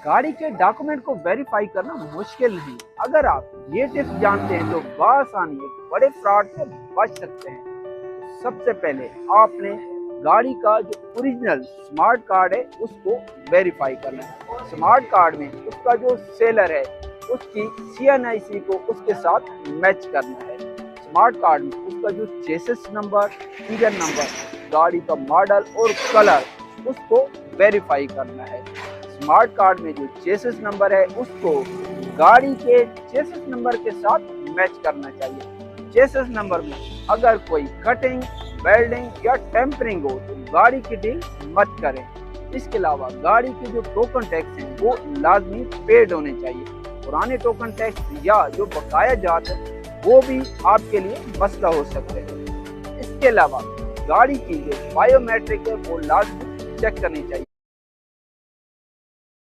गाड़ी के डॉक्यूमेंट को वेरीफाई करना मुश्किल नहीं। अगर आप ये टिप्स जानते हैं तो बआसानी एक बड़े फ्रॉड से बच सकते हैं। सबसे पहले आपने गाड़ी का जो ओरिजिनल स्मार्ट कार्ड है उसको वेरीफाई करना है। स्मार्ट कार्ड में उसका जो सेलर है उसकी CNIC को उसके साथ मैच करना है। स्मार्ट कार्ड में उसका जो चेसिस नंबर, सीरियल नंबर, गाड़ी का मॉडल और कलर उसको वेरीफाई करना है। स्मार्ट कार्ड में जो चेसिस नंबर है उसको गाड़ी के चेसिस नंबर के साथ मैच करना चाहिए। चेसिस नंबर में अगर कोई कटिंग, वेल्डिंग या टेम्परिंग हो तो गाड़ी की डील मत करें। इसके अलावा गाड़ी के जो टोकन टैक्स हैं वो लाजमी पेड होने चाहिए। पुराने टोकन टैक्स या जो बकाया जात है वो भी आपके लिए मसला हो सकते हैं। इसके अलावा गाड़ी की जो बायोमेट्रिक है वो लाजमी चेक करनी चाहिए।